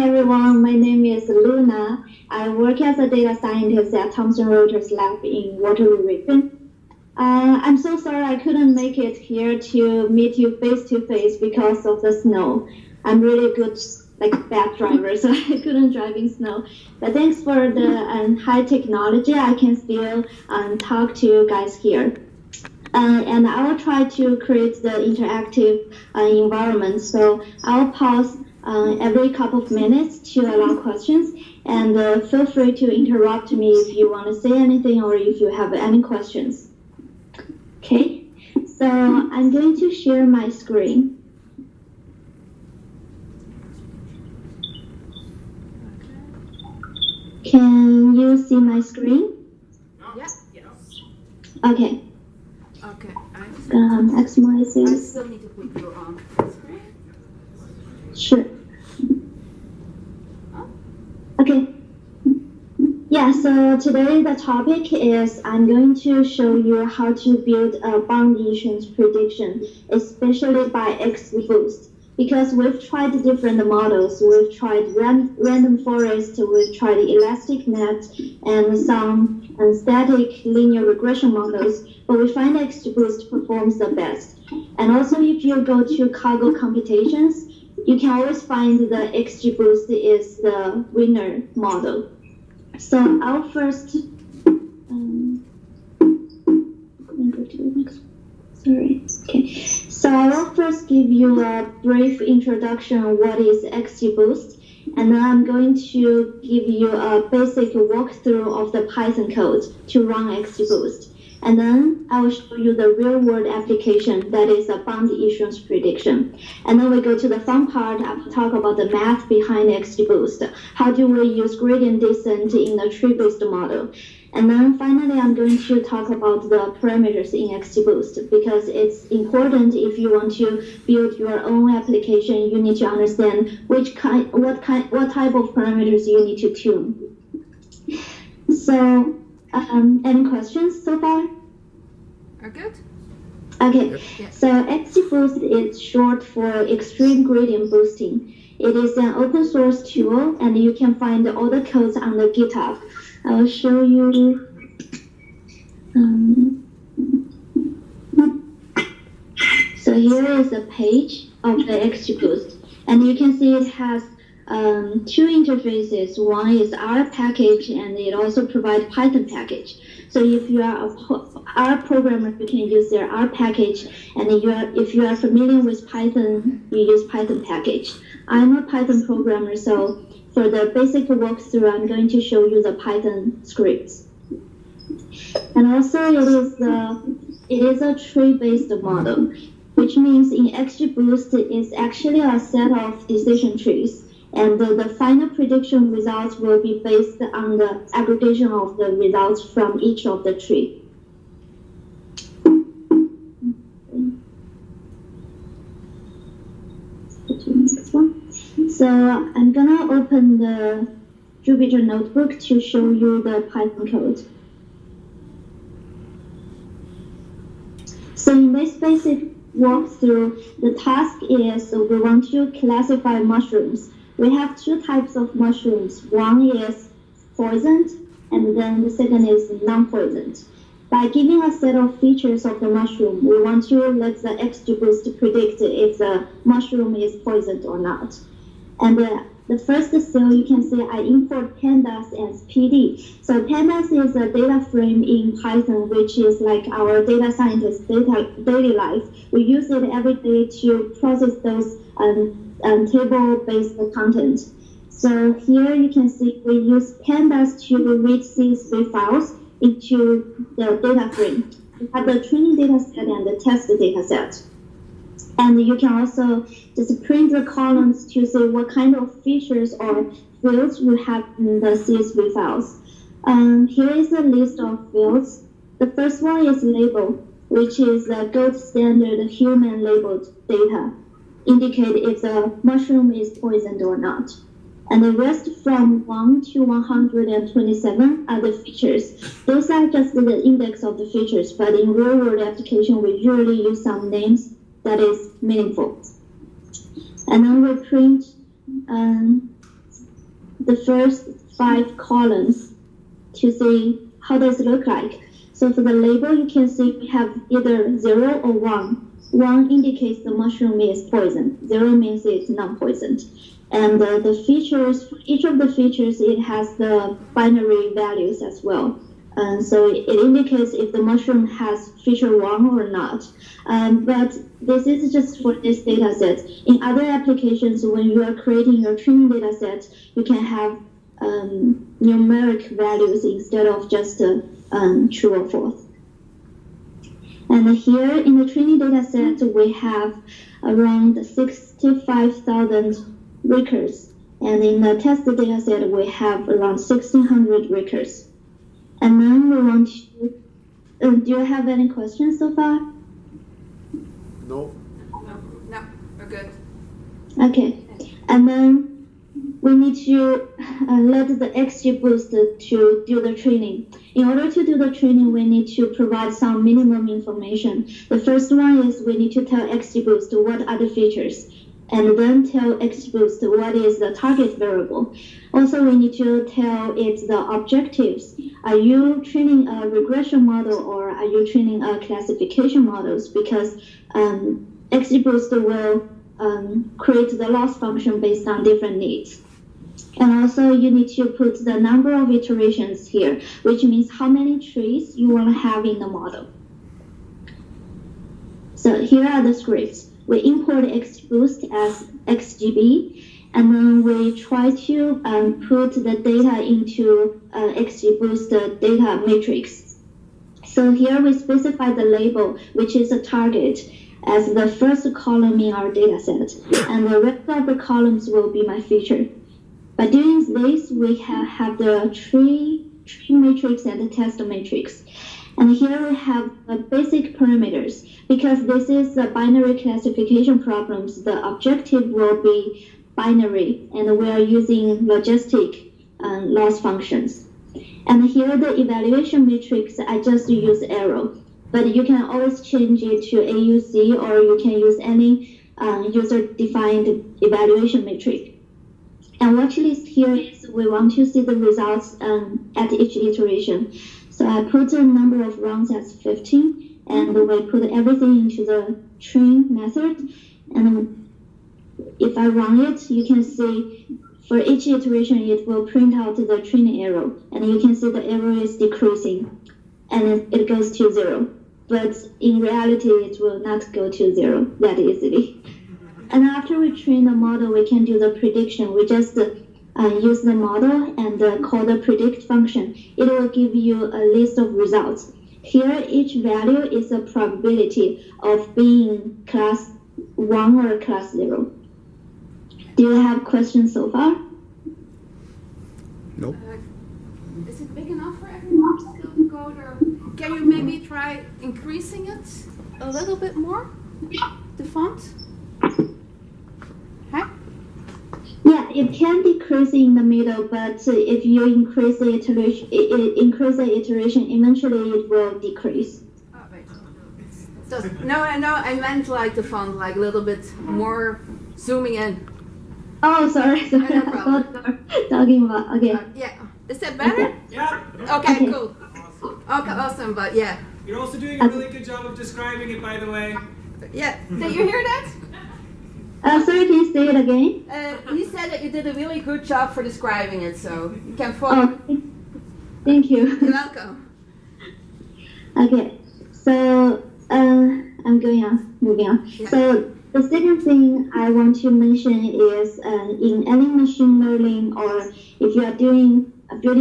everyone, my name is Luna. I work as a data scientist at Thomson Reuters Lab in Waterloo region. I'm so sorry I couldn't make it here to meet you face to face because of the snow. I'm really good, bad driver, so I couldn't drive in snow. But thanks for the high technology, I can still talk to you guys here. And I will try to create the interactive environment. So I'll pause every couple of minutes to allow questions, and feel free to interrupt me if you want to say anything or if you have any questions. Okay, so I'm going to share my screen. Can you see my screen? Yes. Okay. Okay. Maximize it. I still need to put you on screen. Sure. Okay. Yeah, so today the topic is I'm going to show you how to build a bond issuance prediction, especially by XGBoost. Because we've tried different models. We've tried random forest, we've tried elastic net, and some static linear regression models, but we find XGBoost performs the best. And also if you go to Kaggle computations, you can always find the XGBoost is the winner model. So I'll first, let me go to the next one. Sorry. Okay. So I will first give you a brief introduction on what is XGBoost, and then I'm going to give you a basic walkthrough of the Python code to run XGBoost. And then I will show you the real-world application that is a bond issuance prediction. And then we go to the fun part. I will talk about the math behind XGBoost. How do we use gradient descent in a tree-based model? And then finally, I'm going to talk about the parameters in XGBoost because it's important if you want to build your own application. You need to understand what type of parameters you need to tune. So, any questions so far? Are good? Okay. Yep. So XGBoost is short for Extreme Gradient Boosting. It is an open source tool, and you can find all the codes on the GitHub. I'll show you. So here is a page of the XGBoost, and you can see it has two interfaces. One is R package, and it also provides Python package. So if you are a R programmer, you can use their R package, and if you are familiar with Python, you use Python package. I'm a Python programmer, so for the basic walkthrough, I'm going to show you the Python scripts. And also, it is a tree-based model, which means in XGBoost, it's actually a set of decision trees. And the final prediction results will be based on the aggregation of the results from each of the tree. Next one. So I'm gonna open the Jupyter notebook to show you the Python code. So in this basic walkthrough, the task is we want to classify mushrooms. We have two types of mushrooms. One is poisoned, and then the second is non-poisoned. By giving a set of features of the mushroom, we want to let the XGBoost predict if the mushroom is poisoned or not. And the first cell, you can see I import pandas as PD. So pandas is a data frame in Python, which is like our data scientist daily life. We use it every day to process those table-based content. So here you can see we use pandas to read CSV files into the data frame. We have the training data set and the test data set. And you can also just print the columns to see what kind of features or fields you have in the CSV files. Here is a list of fields. The first one is label, which is the gold standard human labeled data, indicate if the mushroom is poisoned or not. And the rest from 1 to 127 are the features. Those are just the index of the features, but in real-world application, we usually use some names that is meaningful. And then we print the first 5 columns to see how does it look like. So for the label, you can see we have either 0 or 1. 1 indicates the mushroom is poison. 0 means it's non-poisoned. And the features, for each of the features, it has the binary values as well. So it indicates if the mushroom has feature 1 or not. But this is just for this data set. In other applications, when you are creating your training data set, you can have numeric values instead of just true or false. And here in the training data set, we have around 65,000 records. And in the test data set, we have around 1,600 records. And then we want to, do you have any questions so far? No. No, we're good. Okay. And then we need to let the XGBoost to do the training. In order to do the training, we need to provide some minimum information. The first one is we need to tell XGBoost what are the features, and then tell XGBoost what is the target variable. Also, we need to tell it the objectives. Are you training a regression model or are you training a classification models? Because XGBoost will create the loss function based on different needs. And also, you need to put the number of iterations here, which means how many trees you want to have in the model. So here are the scripts. We import XGBoost as XGB, and then we try to put the data into XGBoost data matrix. So here we specify the label, which is a target, as the first column in our data set, and the rest of the columns will be my feature. By doing this, we have the tree matrix and the test matrix. And here we have the basic parameters. Because this is the binary classification problems, the objective will be binary, and we are using logistic loss functions. And here the evaluation matrix, I just use arrow. But you can always change it to AUC, or you can use any user-defined evaluation matrix. And watch list here is we want to see the results at each iteration. So I put a number of rounds as 15, and we put everything into the train method. And if I run it, you can see for each iteration, it will print out the training error. And you can see the error is decreasing, and it goes to 0. But in reality, it will not go to 0 that easily. And after we train the model, we can do the prediction. We just use the model and call the predict function. It will give you a list of results. Here, each value is a probability of being class 1 or class 0. Do you have questions so far? Nope. Is it big enough for everyone still to go there? Can you maybe try increasing it a little bit more? The font? Huh? Yeah, it can decrease in the middle, but if you increase the iteration, eventually it will decrease. Oh, wait. So, no, I meant like the font, like a little bit more zooming in. Oh, sorry. No I problem. thought you were talking about, okay. Yeah. Is that better? Yeah. Okay, Okay. cool. Awesome. Okay, awesome, but yeah. You're also doing a really good job of describing it, by the way. Yeah. Did you hear that? Sorry, can you say it again? He said that you did a really good job for describing it, so you can follow. Oh, thank you. You're welcome. Okay, so I'm moving on. Yeah. So the second thing I want to mention is in any machine learning, or if you are building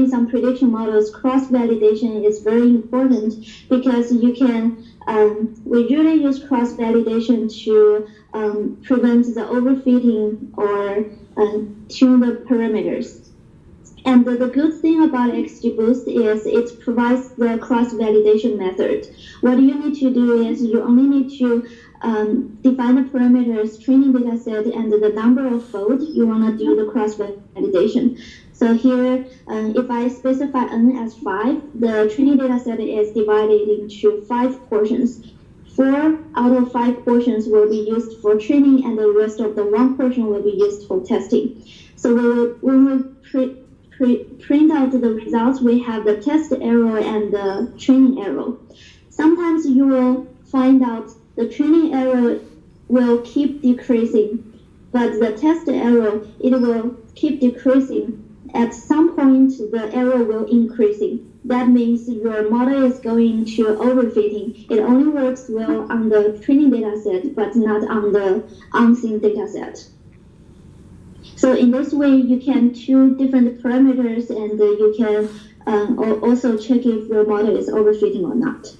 some prediction models, cross-validation is very important, because you can, we usually use cross-validation to prevent the overfitting or tune the parameters. And the good thing about XGBoost is it provides the cross-validation method. What you need to do is you only need to define the parameters, training data set, and the number of folds you want to do the cross-validation. So here, if I specify n as 5, the training data set is divided into 5 portions. 4 out of 5 portions will be used for training, and the rest of the 1 portion will be used for testing. So when we print out the results, we have the test error and the training error. Sometimes you will find out the training error will keep decreasing, but the test error, it will keep decreasing. At some point, the error will increasing. That means your model is going to overfitting. It only works well on the training data set, but not on the unseen data set. So in this way, you can choose different parameters, and you can also check if your model is overfitting or not.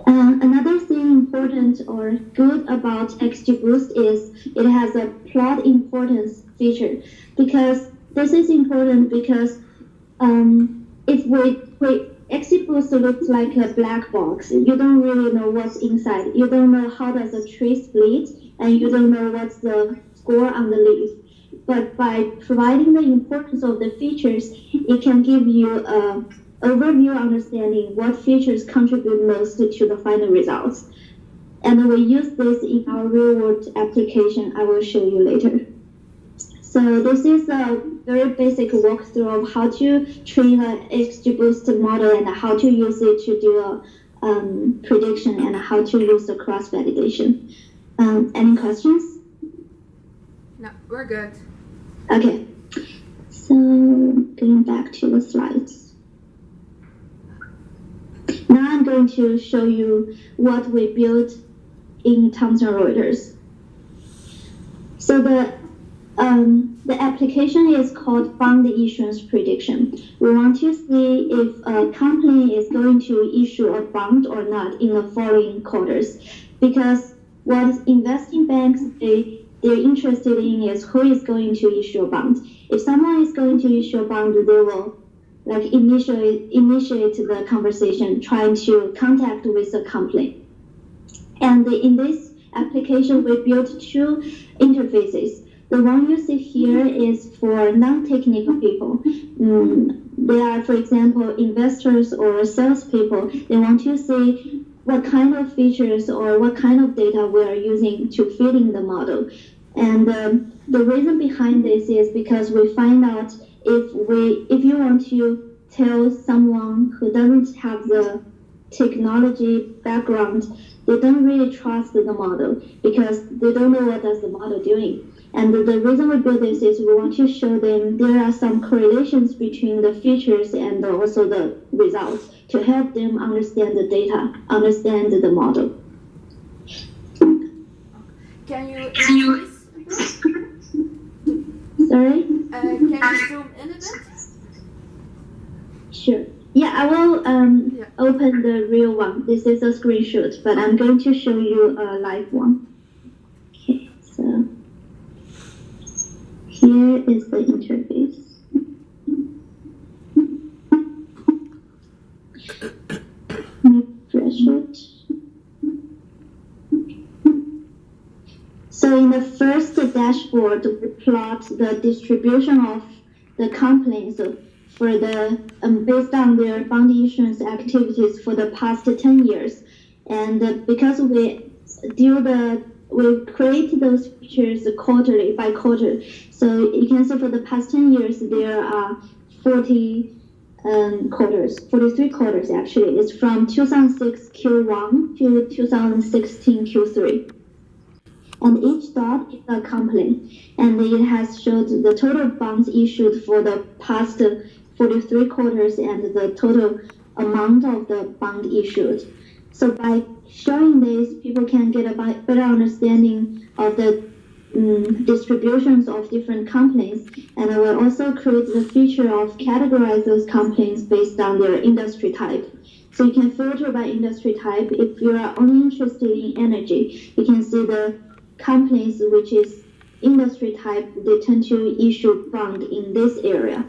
Another thing important or good about XGBoost is it has a plot importance feature, because this is important because if XGBoost looks like a black box, you don't really know what's inside. You don't know how does a tree split, and you don't know what's the score on the leaf. But by providing the importance of the features, it can give you an overview understanding what features contribute most to the final results. And we use this in our real-world application. I will show you later. So this is a very basic walkthrough of how to train an XGBoost model and how to use it to do a prediction and how to use the cross-validation. Any questions? No, we're good. Okay, so going back to the slides. Now I'm going to show you what we built in Thomson Reuters. So the application is called Bond Issuance Prediction. We want to see if a company is going to issue a bond or not in the following quarters, because what investing banks they're interested in is who is going to issue a bond. If someone is going to issue a bond, they will initiate the conversation, trying to contact with the company. And in this application, we built two interfaces. The one you see here is for non-technical people. They are, for example, investors or salespeople. They want to see what kind of features or what kind of data we are using to fit in the model. And the reason behind this is because we find out if you want to tell someone who doesn't have the technology background, they don't really trust the model because they don't know what does the model doing. And the reason we build this is we want to show them there are some correlations between the features and also the results to help them understand the data, understand the model. Can you Sorry? can you zoom in a bit? Sure. Yeah, I will open the real one. This is a screenshot, but I'm going to show you a live one. Okay, so here is the interface. Refresh it. So in the first dashboard, we plot the distribution of the companies for the based on their bond issuance activities for the past 10 years. And because we create those features quarterly by quarter. So you can see for the past 10 years, there are 43 quarters actually. It's from 2006 Q1 to 2016 Q3. And each dot is a company, and it has showed the total bonds issued for the past 43 quarters and the total amount of the bond issued. So by showing this, people can get a better understanding of the distributions of different companies, and it will also create the feature of categorize those companies based on their industry type. So you can filter by industry type. If you are only interested in energy, you can see the companies which is industry type, they tend to issue bond in this area.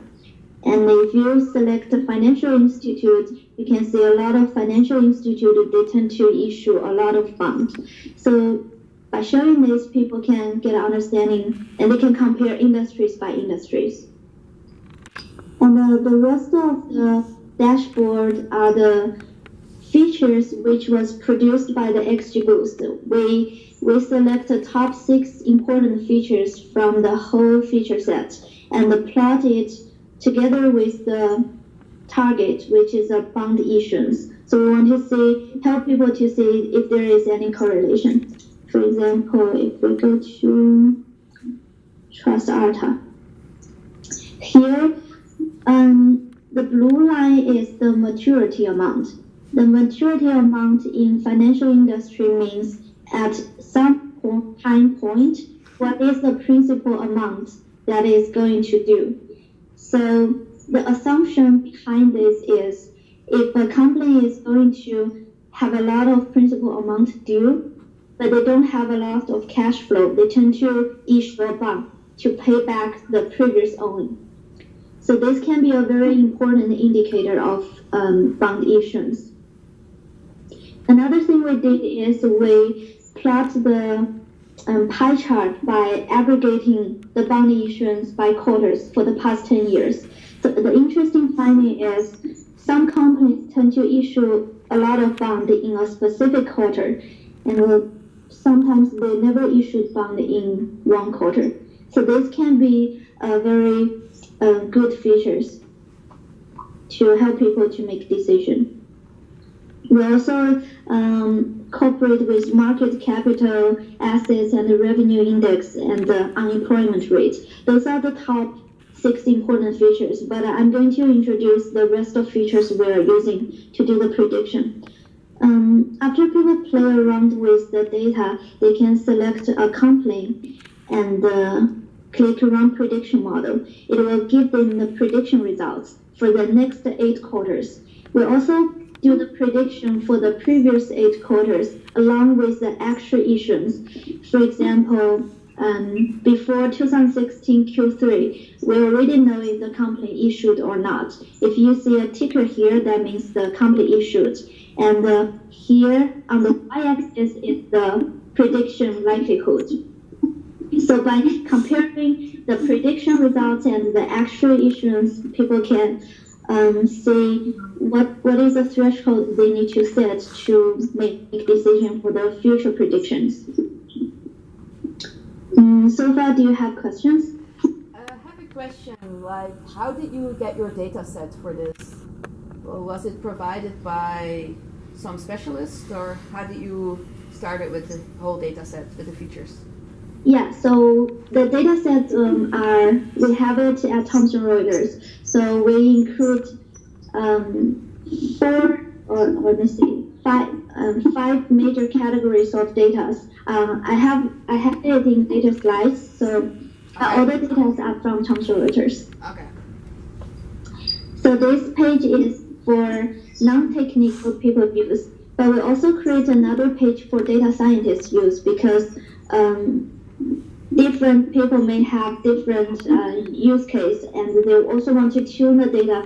And if you select a financial institute, you can see a lot of financial institutes, they tend to issue a lot of bonds. So by showing this, people can get an understanding and they can compare industries by industries. And the rest of the dashboard are the features which was produced by the XGBoost. We select the top 6 important features from the whole feature set. and plot it together with the target, which is a bond issuance. So we want to help people to see if there is any correlation. For example, if we go to Trust Arta, here, the blue line is the maturity amount. The maturity amount in financial industry means at some time point, what is the principal amount that is going to due. So the assumption behind this is if a company is going to have a lot of principal amount due, but they don't have a lot of cash flow, they tend to issue a bond to pay back the previous owner. So this can be a very important indicator of bond issuance. Another thing we did is we plot the pie chart by aggregating the bond issuance by quarters for the past 10 years. So the interesting finding is some companies tend to issue a lot of bond in a specific quarter, and sometimes they never issued bond in one quarter. So this can be a very good features to help people to make decisions. We also cooperate with market capital, assets, and the revenue index and the unemployment rate. Those are the top 6 important features, but I'm going to introduce the rest of features we are using to do the prediction. After people play around with the data, they can select a company and click Run Prediction Model. It will give them the prediction results for the next 8 quarters. We also do the prediction for the previous 8 quarters along with the actual issuance. For example, before 2016 Q3, we already know if the company issued or not. If you see a ticker here, that means the company issued. And here on the y-axis is the prediction likelihood. So by comparing the prediction results and the actual issuance, people can see what is the threshold they need to set to make decision for the future predictions. So far, do you have questions? I have a question, like how did you get your data set for this? Well, was it provided by some specialist, or how did you start it with the whole data set with the features? Yeah, so the data sets we have it at Thomson Reuters. So we include five major categories of data. I have it in data slides, so all the data are from Thomson Reuters. Okay. So this page is for non-technical people use, but we also create another page for data scientists use because different people may have different use case, and they also want to tune the data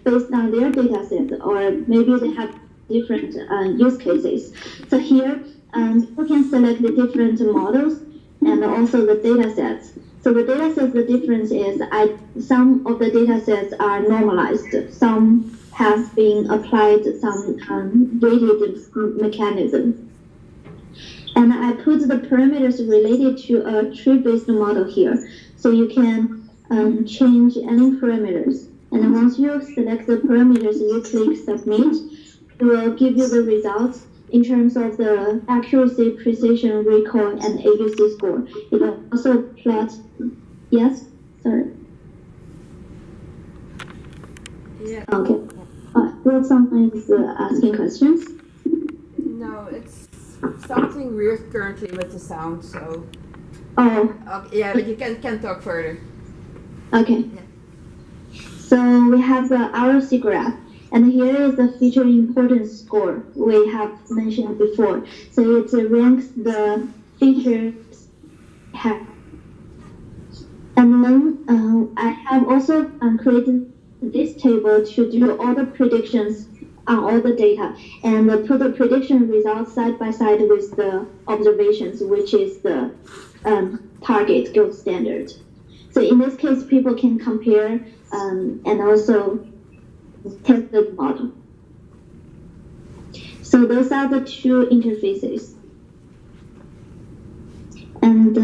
based on their data set, or maybe they have different use cases. So here, people can select the different models and also the data sets. So the data sets, the difference is some of the data sets are normalized, some has been applied some weighted mechanism. And I put the parameters related to a tree-based model here. So you can change any parameters. And once you select the parameters, you click submit. It will give you the results in terms of the accuracy, precision, recall, and AUC score. It will also plot. Yes? Sorry. Yeah. Okay. Will someone is asking questions? No, it's something weird currently with the sound, so. Oh. Okay, yeah, but you can talk further. Okay. Yeah. So we have the ROC graph, and here is the feature importance score we have mentioned before. So it ranks the features. And then I have also created this table to do all the predictions on all the data and put the prediction results side by side with the observations, which is the target gold standard. So in this case, people can compare and also test the model. So those are the 2 interfaces. And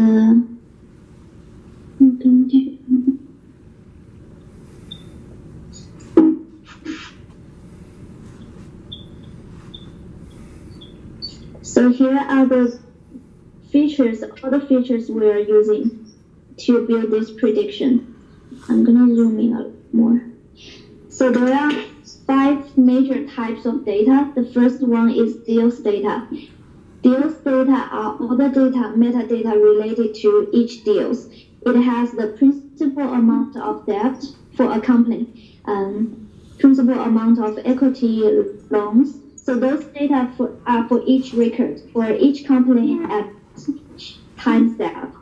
So here are the features, all the features we are using to build this prediction. I'm gonna zoom in a little more. So there are 5 major types of data. The first one is deals data. Deals data are all the data, metadata related to each deals. It has the principal amount of debt for a company, principal amount of equity loans. So those data are for each record, for each company at each time step.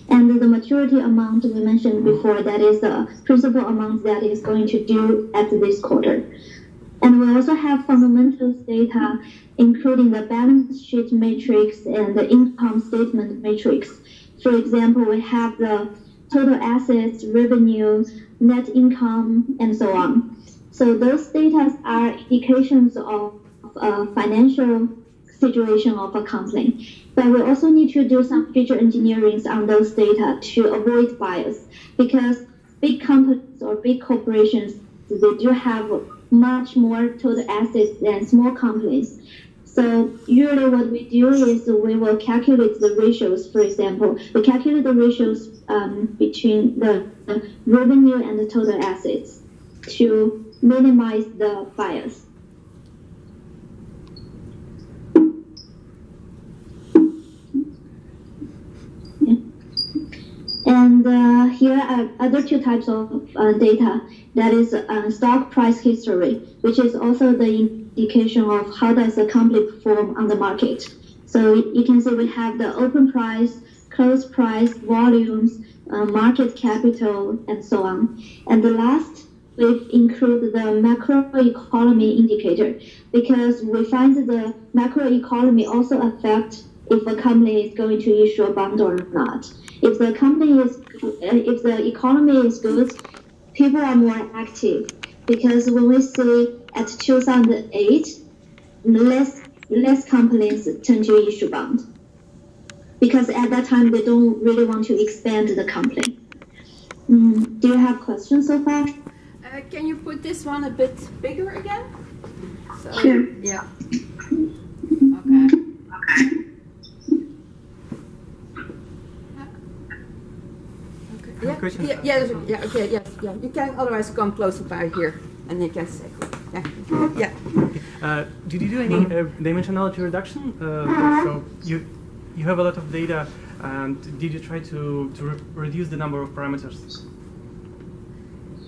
And the maturity amount we mentioned before, that is the principal amount that is going to due at this quarter. And we also have fundamentals data, including the balance sheet matrix and the income statement matrix. For example, we have the total assets, revenue, net income, and so on. So those data are indications of financial situation of a company. But we also need to do some feature engineering on those data to avoid bias, because big companies or big corporations, they do have much more total assets than small companies. So usually what we do is we will calculate the ratios. For example, we calculate the ratios between the revenue and the total assets to minimize the bias. And here are other 2 types of data. That is stock price history, which is also the indication of how does a company perform on the market. So you can see we have the open price, close price, volumes, market capital, and so on. And the last, we've included the macroeconomy indicator, because we find that the macroeconomy also affects if a company is going to issue a bond or not. If the economy is good, people are more active, because when we see at 2008, less companies tend to issue bond, because at that time they don't really want to expand the company. Do you have questions so far? Can you put this one a bit bigger again? So, Sure. Yeah. Okay. Okay, yes. You can otherwise come closer by here, and you can say, yeah. Did you do any dimensionality reduction? So you have a lot of data, and did you try to reduce the number of parameters?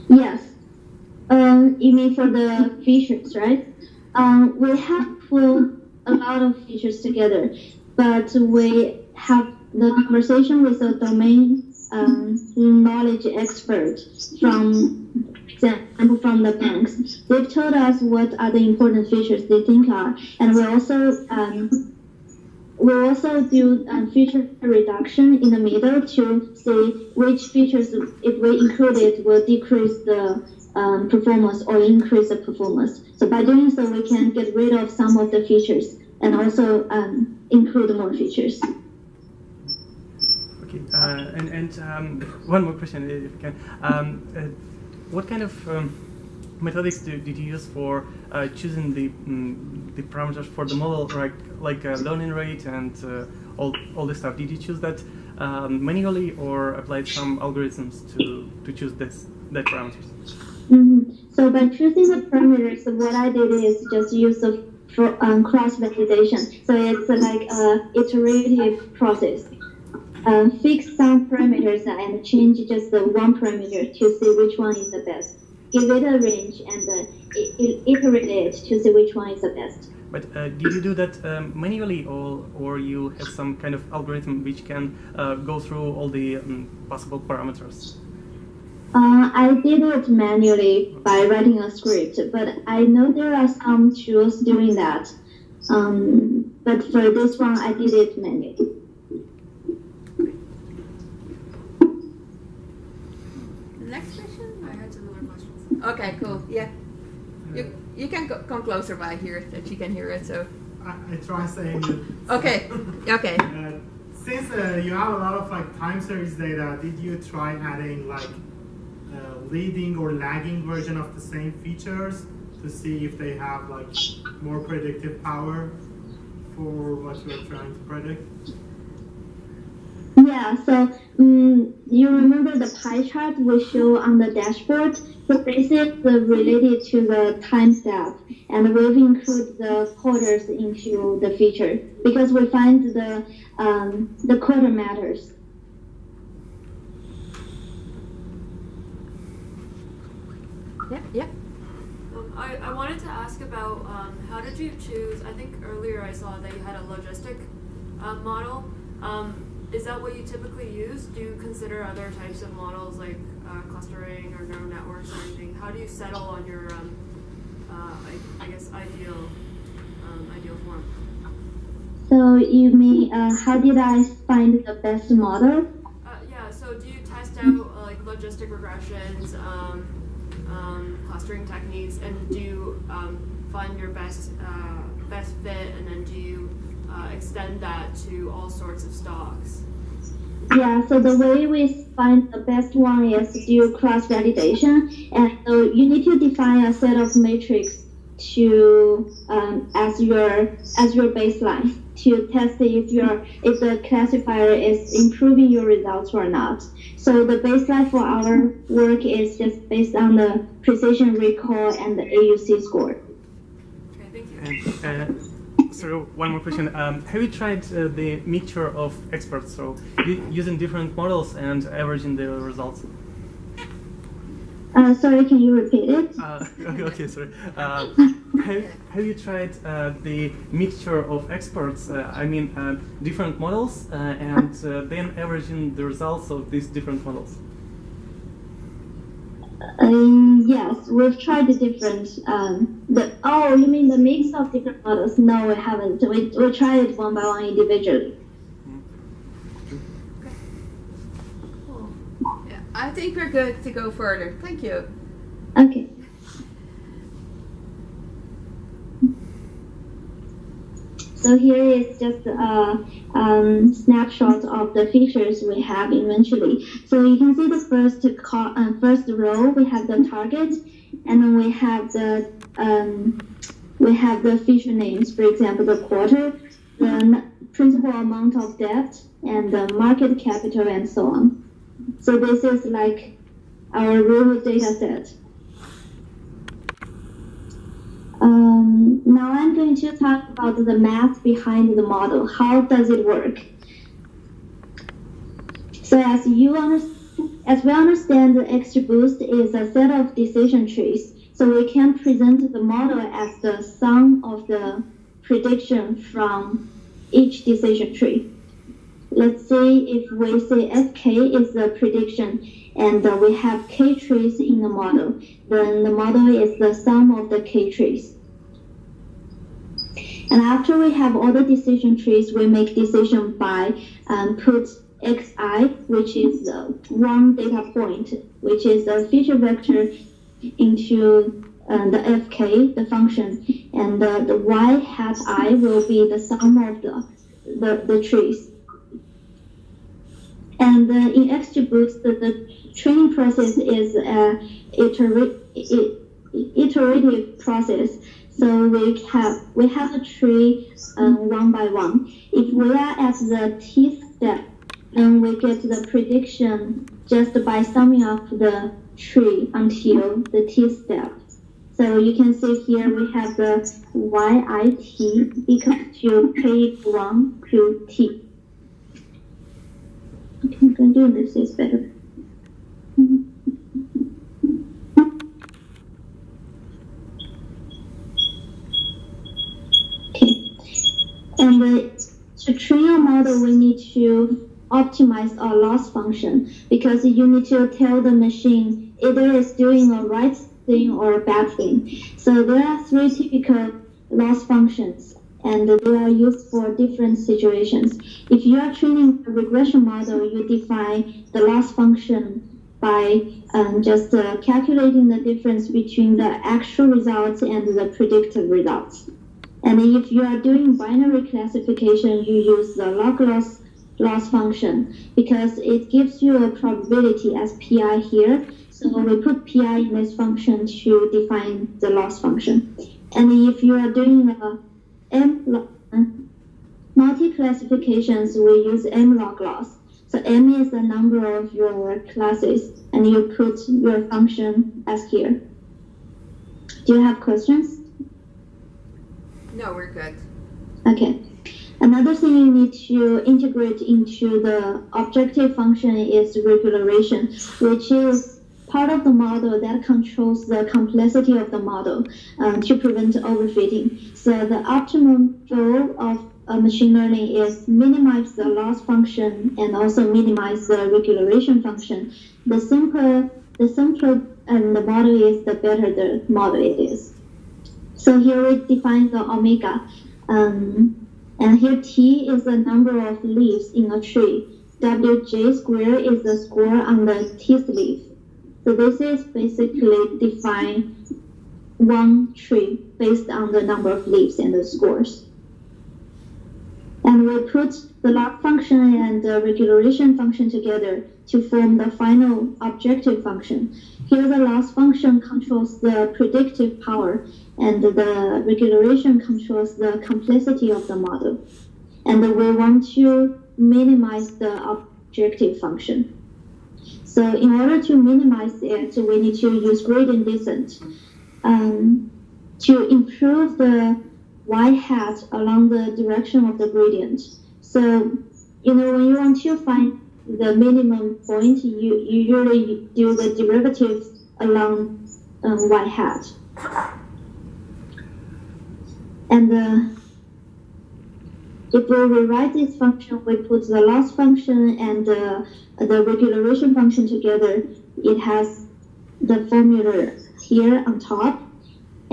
Yes. You mean for the features, right? We have pulled a lot of features together, but we have the conversation with a domain knowledge expert from, for example, from the banks. They've told us what are the important features they think are, and we also do feature reduction in the middle to see which features, if we include it, will decrease the performance or increase the performance. So by doing so, we can get rid of some of the features and also include more features. Okay, and one more question, if you can. What kind of methods did you use for choosing the parameters for the model, like learning rate and all this stuff? Did you choose that manually or applied some algorithms to choose that parameters? So by choosing the parameters, what I did is just use the cross-validation. So it's like an iterative process. Fix some parameters and change just the one parameter to see which one is the best. Give it a range and iterate it to see which one is the best. But did you do that manually, or you have some kind of algorithm which can go through all the possible parameters? I did it manually by writing a script, but I know there are some tools doing that. But for this one, I did it manually. Next question? I had some other questions. Okay, cool. Yeah. You can come closer by here that you can hear it. So. I try saying it. Okay. Okay. Since you have a lot of time series data, did you try adding leading or lagging version of the same features to see if they have more predictive power for what you are trying to predict? Yeah, so you remember the pie chart we show on the dashboard? So this is related to the time step, and we've included the quarters into the feature because we find the quarter matters. Yeah. I wanted to ask about how did you choose, I think earlier I saw that you had a logistic model. Is that what you typically use? Do you consider other types of models like clustering or neural networks or anything? How do you settle on your, I guess, ideal form? So you mean how did I find the best model? Yeah, so do you test out like logistic regressions, clustering techniques, and do you find your best fit, and then do you extend that to all sorts of stocks? Yeah, so the way we find the best one is do cross-validation, and so you need to define a set of metrics to as your baseline to test if the classifier is improving your results or not. So the baseline for our work is just based on the precision recall and the AUC score. Okay, thank you. And, so one more question. Have you tried the mixture of experts, so using different models and averaging the results? Sorry, can you repeat it? Okay, sorry. Have you tried the mixture of experts, different models, and then averaging the results of these different models? Yes, we've tried the different. You mean the mix of different models? No, we haven't. We tried it one by one individually. Cool. Yeah, I think we're good to go further. Thank you. Okay. So here is just a snapshot of the features we have eventually. So you can see the first row, we have the target, and then we have the feature names, for example, the quarter, the principal amount of debt, and the market capital, and so on. So this is like our real data set. Now I'm going to talk about the math behind the model. How does it work? So as we understand, the XGBoost is a set of decision trees. So we can present the model as the sum of the prediction from each decision tree. Let's say if we say Sk is the prediction and we have k trees in the model, then the model is the sum of the k trees. And after we have all the decision trees, we make decision by put xi, which is one data point, which is a feature vector, into the fk, the function, and the y hat I will be the sum of the trees. And in XGBoost, the training process is an iterative process. So we have a tree one by one. If we are at the t step, then we get the prediction just by summing up the tree until the t step. So you can see here we have the yit equal to k1 to t. Okay, I'm going to do this is better. And to train a model, we need to optimize our loss function because you need to tell the machine either it's doing a right thing or a bad thing. So there are three typical loss functions, and they are used for different situations. If you are training a regression model, you define the loss function by just calculating the difference between the actual results and the predicted results. And if you are doing binary classification, you use the log loss function because it gives you a probability as pi here. So we put pi in this function to define the loss function. And if you are doing multi-classifications, we use M-log loss. So M is the number of your classes, and you put your function as here. Do you have questions? No, we're good. Okay. Another thing you need to integrate into the objective function is regularization, which is part of the model that controls the complexity of the model to prevent overfitting. So the optimum goal of machine learning is minimize the loss function and also minimize the regularization function. The simpler the model is, the better the model it is. So here we define the omega, and here T is the number of leaves in a tree. Wj squared is the score on the Tth leaf. So this is basically define one tree based on the number of leaves and the scores. And we put the log function and the regularization function together to form the final objective function. Here the loss function controls the predictive power, and the regularization controls the complexity of the model. And we want to minimize the objective function. So in order to minimize it, we need to use gradient descent to improve the y-hat along the direction of the gradient. So, when you want to find the minimum point, you usually do the derivatives along y-hat. And if we rewrite this function, we put the loss function and the regularization function together. It has the formula here on top.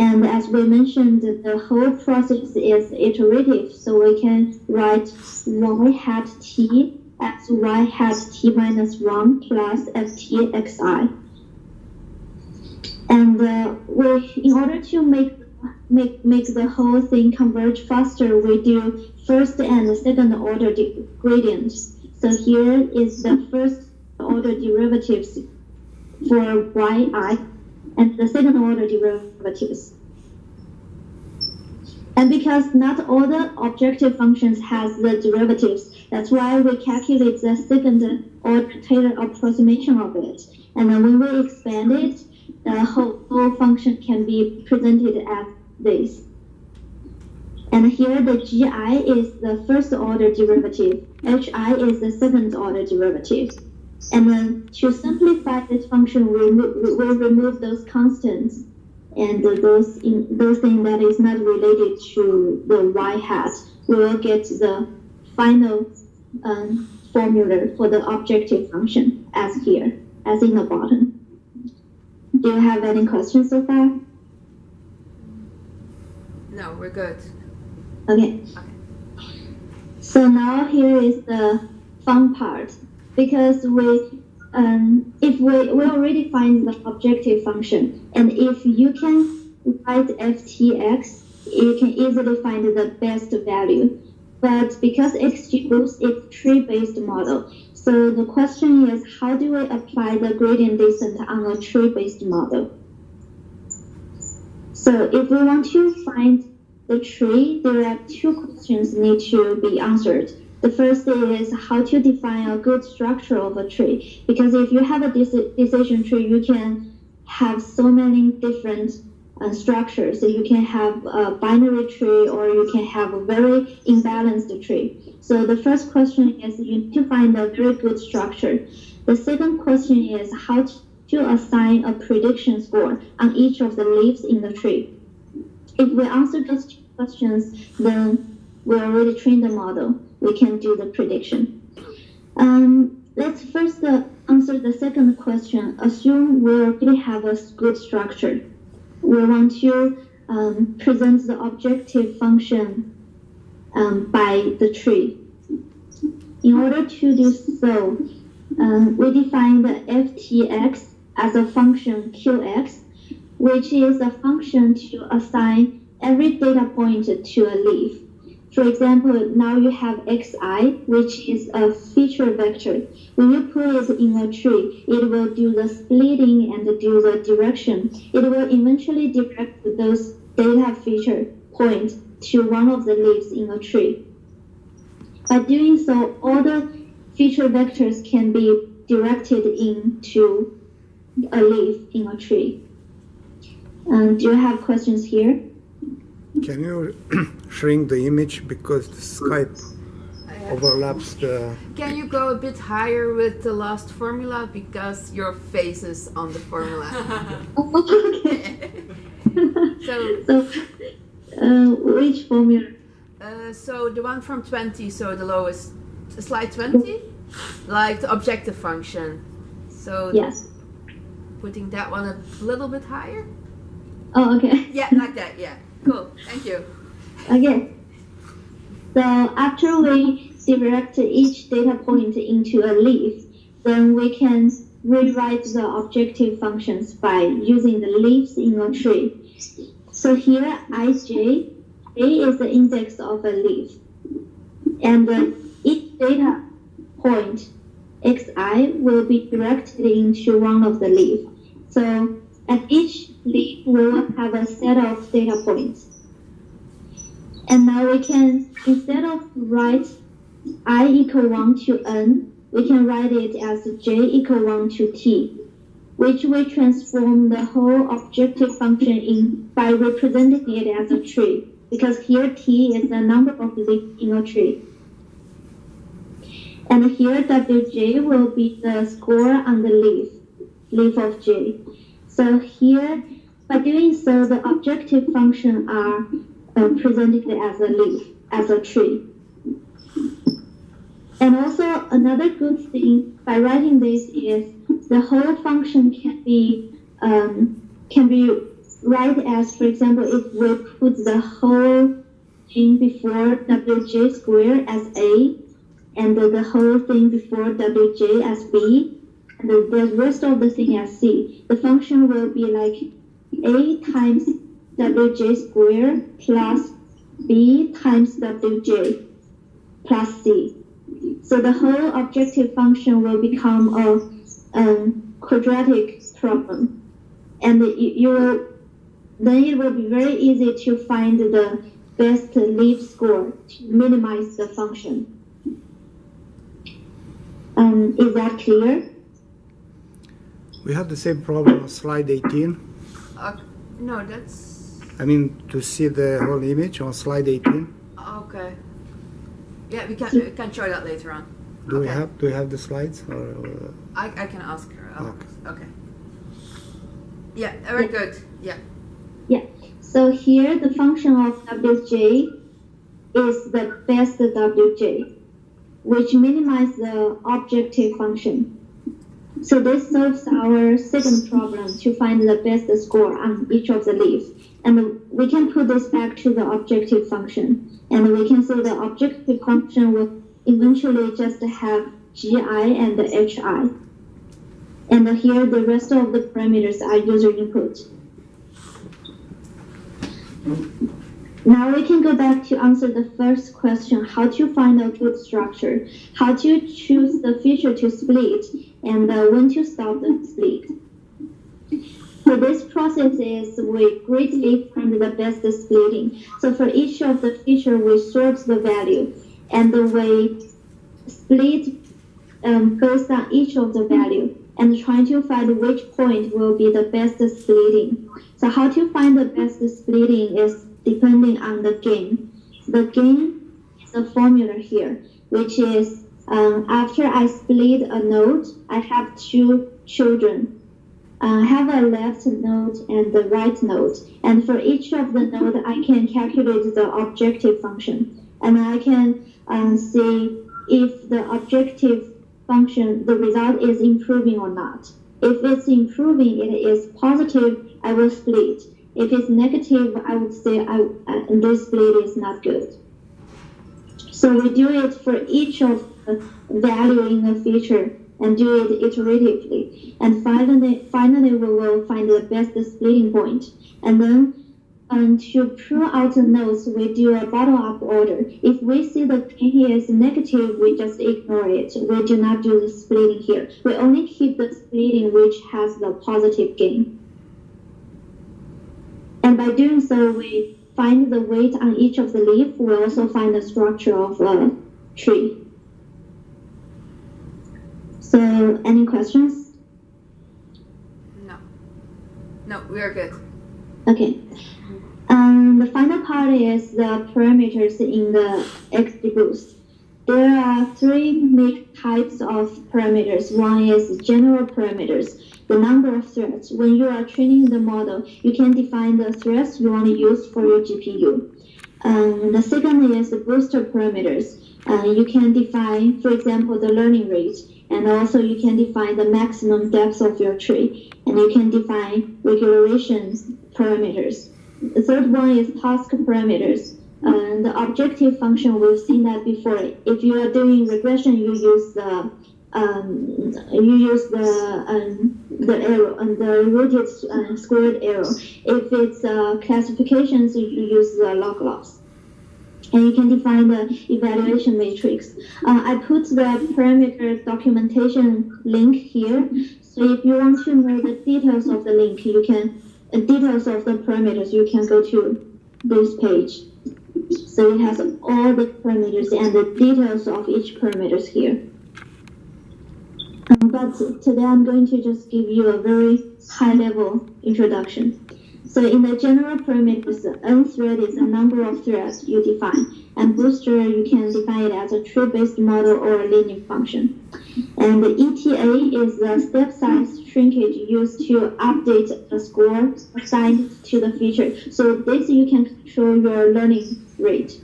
And as we mentioned, the whole process is iterative, so we can write y hat t as y hat t minus 1 plus ft xi. And in order to make the whole thing converge faster, we do first and second order gradients. So here is the first order derivatives for yi and the second order derivatives. And because not all the objective functions has the derivatives, that's why we calculate the second order Taylor approximation of it. And then when we expand it, the whole function can be presented as this. And here the gi is the first order derivative, hi is the second order derivative. And then to simplify this function, we'll remove those constants and those things that is not related to the y-hat. We will get the final formula for the objective function as here, as in the bottom. Do you have any questions so far? No, we're good. Okay. So now here is the fun part, because if we already find the objective function, and if you can write ftx, you can easily find the best value. But because XGBoost is tree-based model, so the question is, how do we apply the gradient descent on a tree-based model? So if we want to find the tree, there are two questions need to be answered. The first is how to define a good structure of a tree. Because if you have a decision tree, you can have so many different structures. So you can have a binary tree, or you can have a very imbalanced tree. So the first question is you need to find a very good structure. The second question is how to assign a prediction score on each of the leaves in the tree. If we answer those two questions, then we already trained the model. We can do the prediction. Let's first answer the second question. Assume we already have a good structure. We want to present the objective function by the tree. In order to do so, we define the ftx as a function qx, which is a function to assign every data point to a leaf. For example, now you have xi, which is a feature vector. When you put it in a tree, it will do the splitting and do the direction. It will eventually direct those data feature points to one of the leaves in a tree. By doing so, all the feature vectors can be directed into a leaf in a tree. Do you have questions here? Can you shrink the image because the Skype overlaps the... Can you go a bit higher with the last formula because your face is on the formula? Okay. So, Which formula? so the one from 20, so the lowest, slide 20, like the objective function. So Yes. putting that one a little bit higher. Oh, okay. Yeah, like that. Yeah, cool. Thank you. Okay. So after we direct each data point into a leaf, then we can rewrite the objective functions by using the leaves in a tree. So here, ij, J is the index of a leaf. And each data point, xi, will be directed into one of the leaf. So at each leaf, we will have a set of data points. And now we can, instead of write I equal 1 to n, we can write it as j equal 1 to t, which will transform the whole objective function in by representing it as a tree, because here t is the number of leaves in a tree. And here wj will be the score on the leaf of j. So here, by doing so, the objective function are presented as a leaf, as a tree. And also another good thing by writing this is the whole function can be write as, for example, if we put the whole thing before wj squared as a, and the whole thing before wj as b, and the rest of the thing as c, the function will be like a times wj squared plus b times wj plus c. So the whole objective function will become a quadratic problem, and then it will be very easy to find the best leaf score to minimize the function. Is that clear? We have the same problem on slide 18. No, that's I mean, to see the whole image on slide 18. okay. Yeah, we can show that later on. Do Okay. we have the slides? Or I can ask her. Okay. Okay. Yeah, very good. Yeah. Yeah. So here the function of wj is the best wj, which minimizes the objective function. So this solves our second problem to find the best score on each of the leaves. And we can put this back to the objective function. And we can say the objective function will eventually just have gi and hi. And here the rest of the parameters are user input. Now we can go back to answer the first question, how to find a good structure, how to choose the feature to split, and when to stop the split. So this process is we greatly find the best splitting. So for each of the feature, we sort the value, and we split based on each of the value, and trying to find which point will be the best splitting. So how to find the best splitting is depending on the gain. The gain is a formula here, which is after I split a node, I have two children. I have a left node and the right node. And for each of the node, I can calculate the objective function. And I can see if the objective function, the result is improving or not. If it's improving, it is positive, I will split. If it's negative, I would say this split is not good. So we do it for each of the value in a feature and do it iteratively. And finally we will find the best splitting point. And then to prune out the nodes, we do a bottom-up order. If we see the gain here is negative, we just ignore it. We do not do the splitting here. We only keep the splitting which has the positive gain. And by doing so, we find the weight on each of the leaf. We also find the structure of a tree. So, any questions? No, we are good. Okay. The final part is the parameters in the XGBoost. There are three main types of parameters. One is general parameters, the number of threads. When you are training the model, you can define the threads you want to use for your GPU. The second is the booster parameters. You can define, for example, the learning rate, and also you can define the maximum depth of your tree, and you can define regularization parameters. The third one is task parameters. The objective function, we've seen that before. If you are doing regression, you use the arrow and the rooted squared arrow. If it's classifications, you use the log loss. And you can define the evaluation matrix. I put the parameter documentation link here. So if you want to know the details of the link, you can details of the parameters, you can go to this page. So it has all the parameters and the details of each parameters here. But today I'm going to just give you a very high-level introduction. So in the general parameters, nthread is the number of threads you define, and booster you can define it as a tree-based model or a linear function. And the ETA is the step size shrinkage used to update the score assigned to the feature. So this you can control your learning rate.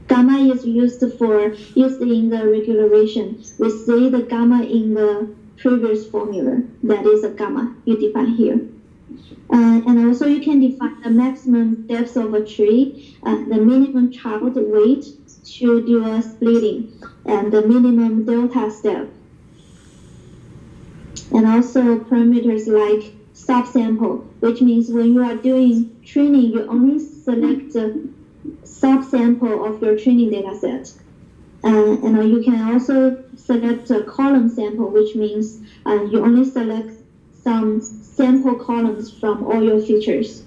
Gamma is used in the regularization. We see the gamma in the previous formula. That is a gamma you define here. And also you can define the maximum depth of a tree, the minimum child weight to do a splitting, and the minimum delta step. And also parameters like subsample, which means when you are doing training, you only select a subsample of your training data set. And you can also select a column sample, which means you only select some sample columns from all your features.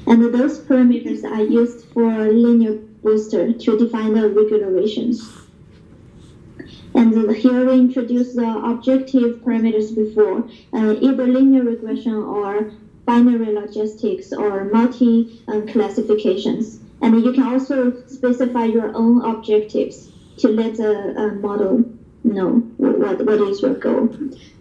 And those parameters are used for linear booster to define the regularizations. And here we introduce the objective parameters before, either linear regression or binary logistics or multi-classifications. And you can also specify your own objectives to let the model know what is your goal.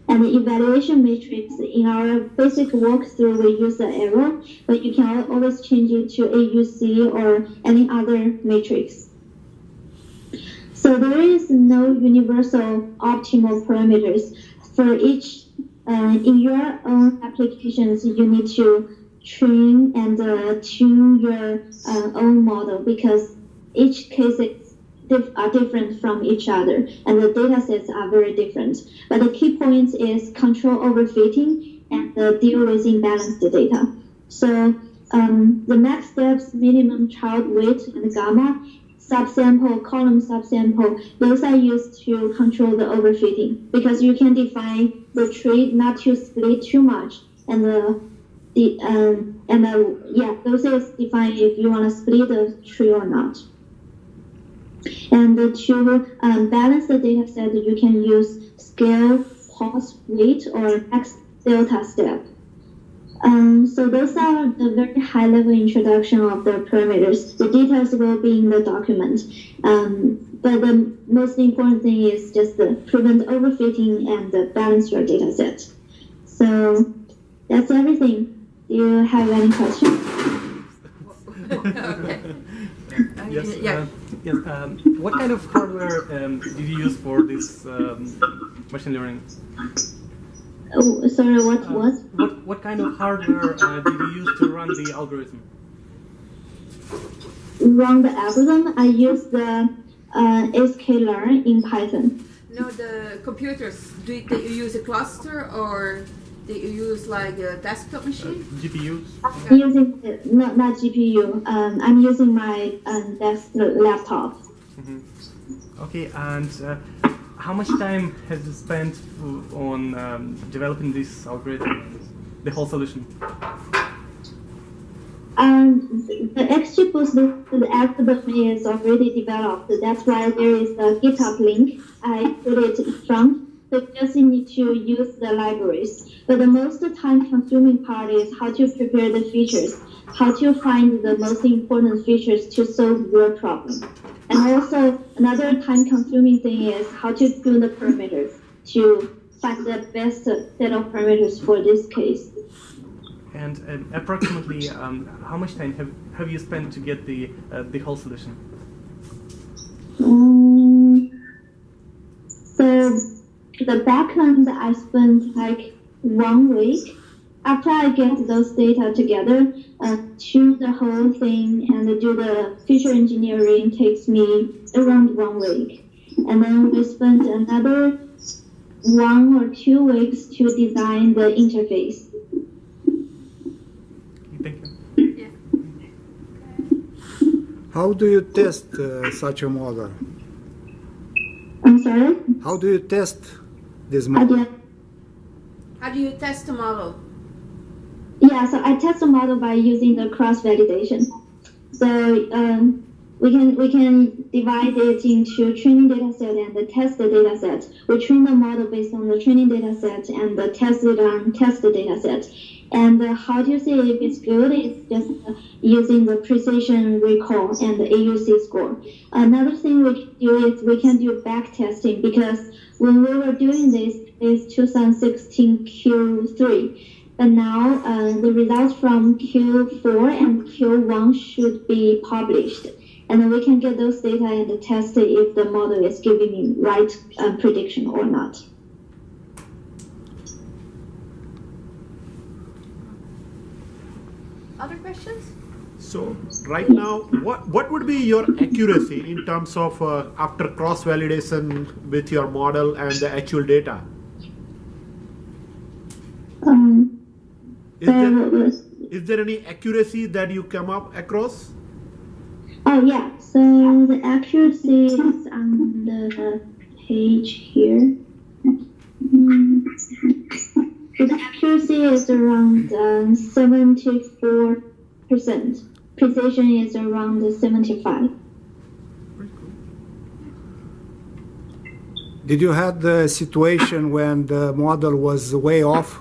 And the evaluation matrix, in our basic walkthrough, we use the arrow, but you can always change it to AUC or any other matrix. So there is no universal optimal parameters. For each, in your own applications, you need to train and tune your own model because each case are different from each other, and the data sets are very different. But the key point is control overfitting and deal with imbalanced data. So the max steps, minimum child weight, and gamma, subsample, column subsample, those are used to control the overfitting because you can define the tree not to split too much, and those is defined if you want to split the tree or not. And to balance the data set, you can use scale, pause, weight, or max delta step. So those are the very high-level introduction of the parameters. The details will be in the document. But the most important thing is just prevent overfitting and balance your data set. So that's everything. Do you have any questions? Okay. Yes. Yeah. Yes. What kind of hardware did you use for this machine learning? Oh, sorry. What? What kind of hardware did you use to run the algorithm? Run the algorithm. I use the sklearn in Python. No, the computers. Did you use a cluster or did you use like a desktop machine? GPUs? I'm using not GPU. I'm using my laptop. Mm-hmm. Okay, and how much time has you spent on developing this algorithm, the whole solution? The XGBoost algorithm is already developed. That's why there is a GitHub link. I put it in front. So you just need to use the libraries. But the most time-consuming part is how to prepare the features, how to find the most important features to solve your problem. And also, another time-consuming thing is how to tune the parameters to find the best set of parameters for this case. And approximately, how much time have you spent to get the whole solution? So the backend, I spent like 1 week. After I get those data together, tune the whole thing and do the feature engineering takes me around 1 week. And then we spent another 1 or 2 weeks to design the interface. Thank you. Yeah. How do you test such a model? I'm sorry? How do you test this model? How do you test a model? Yeah, so I test the model by using the cross-validation. So we can divide it into training data set and the test data set. We train the model based on the training data set and the test it on test data set. And how do you say if it's good? It's just using the precision recall and the AUC score. Another thing we can do is we can do back testing because when we were doing this is 2016 Q3. But now the results from Q4 and Q1 should be published. And then we can get those data and test if the model is giving me right prediction or not. Other questions? So right now, what would be your accuracy in terms of after cross-validation with your model and the actual data? Is there any accuracy that you come up across? Oh yeah, so the accuracy is on the page here. So the accuracy is around 74%. Precision is around 75. Did you have the situation when the model was way off?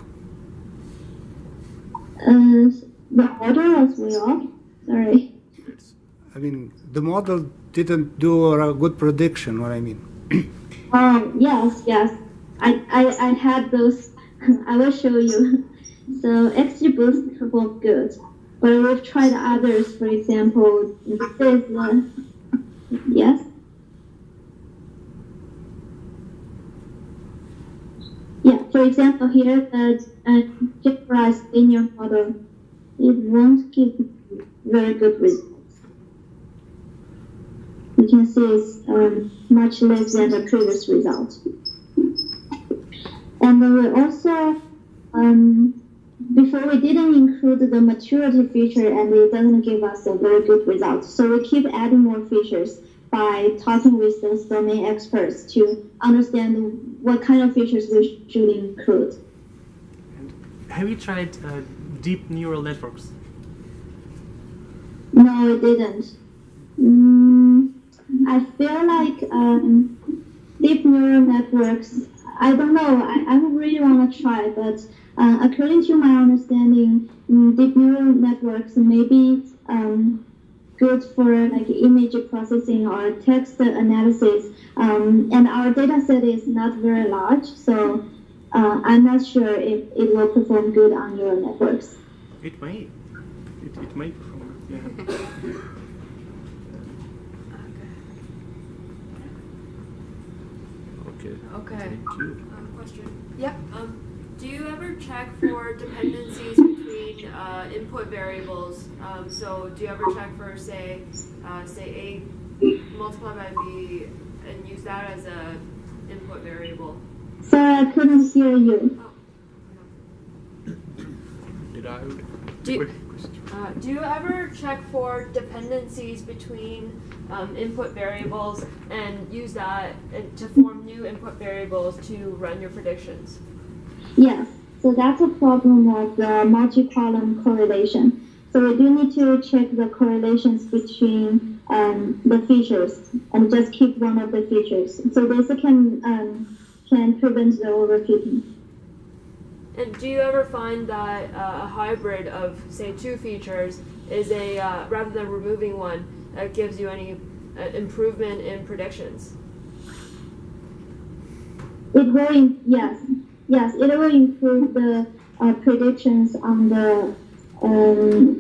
The order was way off. Sorry. I mean, the model didn't do a good prediction, what I mean. Yes. I had those. I will show you. So XGBoost performed good, but we've tried others. For example, this is yes. Yeah. For example, here the generalized linear model, it won't give very good results. You can see it's much less than the previous result. And then we also, before we didn't include the maturity feature and it doesn't give us a very good result. So we keep adding more features by talking with those domain experts to understand what kind of features we should include. And have you tried deep neural networks? No, it didn't. I feel like deep neural networks, I don't know, I really want to try, but according to my understanding, deep neural networks may be good for like image processing or text analysis, and our data set is not very large, so I'm not sure if it will perform good on neural networks. It may. It may perform. Yeah. Okay. Question. Yeah. Do you ever check for dependencies between input variables? So do you ever check for say A multiplied by B and use that as a input variable? Sorry, I couldn't hear you. Did I? Do you ever check for dependencies between input variables and use that to form new input variables to run your predictions? Yes, so that's a problem of the multi-column correlation. So we do need to check the correlations between the features and just keep one of the features. So this can prevent the overfitting. And do you ever find that a hybrid of, say, two features is rather than removing one, that gives you any improvement in predictions? It will, yes, it will improve the predictions on the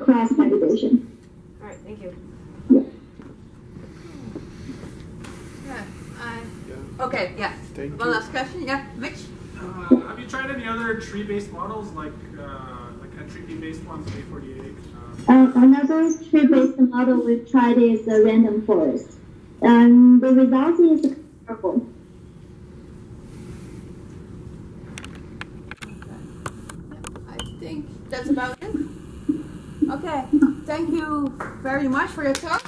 cross validation. All right, thank you. Okay, yeah. Thank One you. last question, yeah, Mitch? Have you tried any other tree-based models like entropy-based ones, A48? Another tree-based model we've tried is the random forest. The result is comparable. I think that's about it. Okay, thank you very much for your talk.